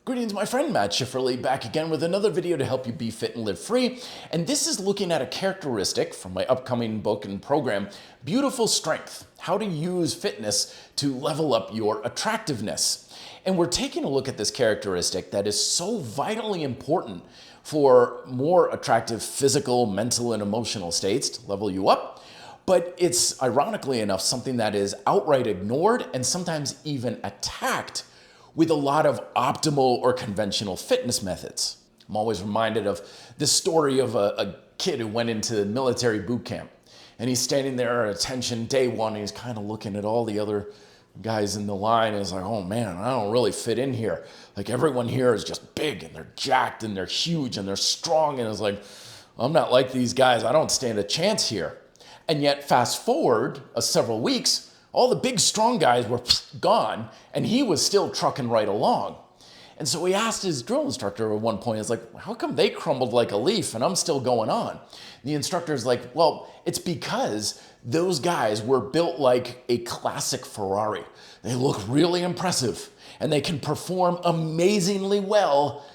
Greetings, my friend, Matt Schifferly, back again with another video to help you be fit and live free. And this is looking at a characteristic from my upcoming book and program, Beautiful Strength, how to use fitness to level up your attractiveness. And we're taking a look at this characteristic that is so vitally important for more attractive physical, mental, and emotional states to level you up. But it's, ironically enough, something that is outright ignored and sometimes even attacked with a lot of optimal or conventional fitness methods. I'm always reminded of this story of a kid who went into military boot camp, and he's standing there at attention day one, and he's kind of looking at all the other guys in the line, and he's like, oh man, I don't really fit in here. Like, everyone here is just big, and they're jacked, and they're huge, and they're strong, and it's like, I'm not like these guys. I don't stand a chance here. And yet, fast forward several weeks, all the big, strong guys were gone, and he was still trucking right along. And so he asked his drill instructor at one point, it's like, how come they crumbled like a leaf and I'm still going on? And the instructor's like, well, it's because those guys were built like a classic Ferrari. They look really impressive, and they can perform amazingly well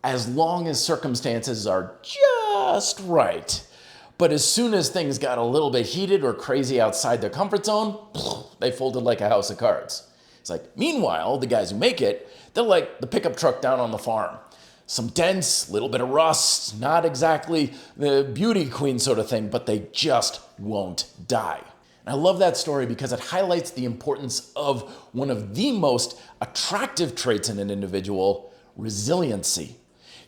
as long as circumstances are just right. But as soon as things got a little bit heated or crazy outside their comfort zone, they folded like a house of cards. It's like, meanwhile, the guys who make it, they're like the pickup truck down on the farm. Some dents, little bit of rust, not exactly the beauty queen sort of thing, but they just won't die. And I love that story because it highlights the importance of one of the most attractive traits in an individual, resiliency.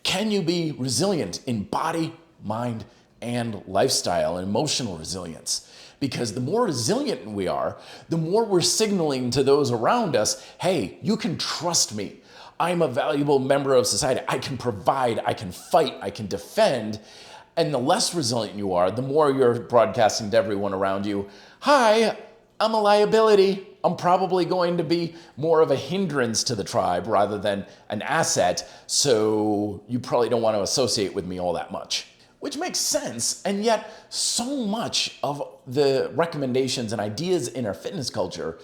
Can you be resilient in body, mind, and lifestyle and emotional resilience? Because the more resilient we are, the more we're signaling to those around us, hey, you can trust me. I'm a valuable member of society. I can provide, I can fight, I can defend. And the less resilient you are, the more you're broadcasting to everyone around you, hi, I'm a liability. I'm probably going to be more of a hindrance to the tribe rather than an asset, so you probably don't want to associate with me all that much. Which makes sense, and yet so much of the recommendations and ideas in our fitness culture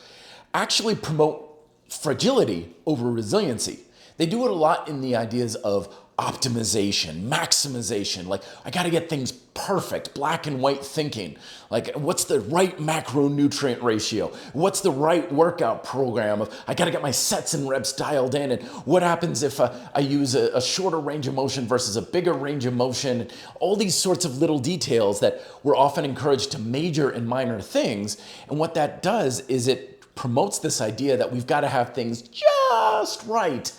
actually promote fragility over resiliency. They do it a lot in the ideas of optimization, maximization, like I gotta get things perfect, black and white thinking. Like, what's the right macronutrient ratio? What's the right workout program? I gotta get my sets and reps dialed in, and what happens if I use a shorter range of motion versus a bigger range of motion? All these sorts of little details that we're often encouraged to major in minor things, and what that does is it promotes this idea that we've gotta have things just right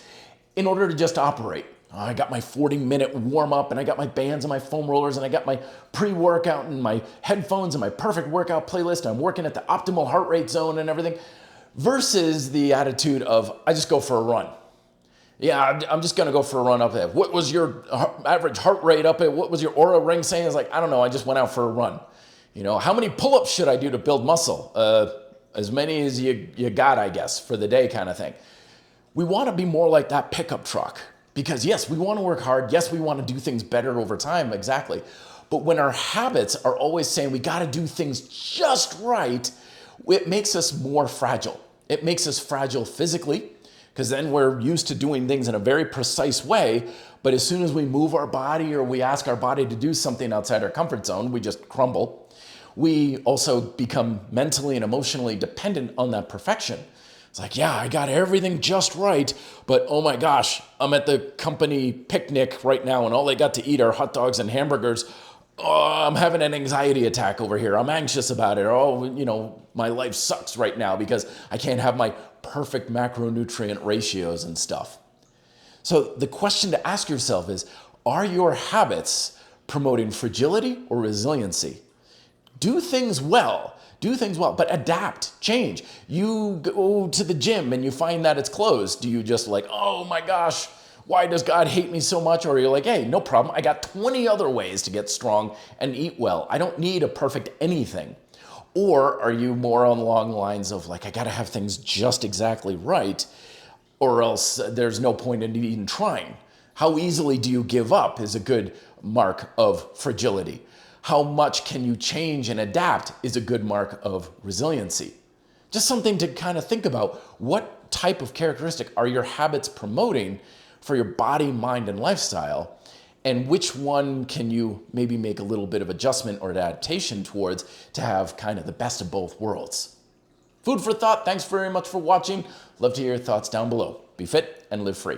in order to just operate. I got my 40-minute warm-up, and I got my bands and my foam rollers, and I got my pre-workout and my headphones and my perfect workout playlist. I'm working at the optimal heart rate zone and everything, versus the attitude of, I just go for a run. Yeah, I'm just going to go for a run up there. What was your average heart rate up there? What was your aura ring saying? It's like, I don't know, I just went out for a run. You know, how many pull-ups should I do to build muscle? As many as you got, I guess, for the day kind of thing. We want to be more like that pickup truck. Because yes, we want to work hard. Yes, we want to do things better over time, exactly. But when our habits are always saying we got to do things just right, it makes us more fragile. It makes us fragile physically, because then we're used to doing things in a very precise way. But as soon as we move our body or we ask our body to do something outside our comfort zone, we just crumble. We also become mentally and emotionally dependent on that perfection. It's like, yeah, I got everything just right, but oh my gosh, I'm at the company picnic right now and all they got to eat are hot dogs and hamburgers. Oh, I'm having an anxiety attack over here. I'm anxious about it. Oh, you know, my life sucks right now because I can't have my perfect macronutrient ratios and stuff. So the question to ask yourself is, are your habits promoting fragility or resiliency? Do things well, but adapt, change. You go to the gym and you find that it's closed. Do you just like, oh my gosh, why does God hate me so much? Or you're like, hey, no problem. I got 20 other ways to get strong and eat well. I don't need a perfect anything. Or are you more along the lines of like, I got to have things just exactly right, or else there's no point in even trying. How easily do you give up is a good mark of fragility. How much can you change and adapt is a good mark of resiliency. Just something to kind of think about. What type of characteristic are your habits promoting for your body, mind, and lifestyle? And which one can you maybe make a little bit of adjustment or adaptation towards to have kind of the best of both worlds? Food for thought. Thanks very much for watching. Love to hear your thoughts down below. Be fit and live free.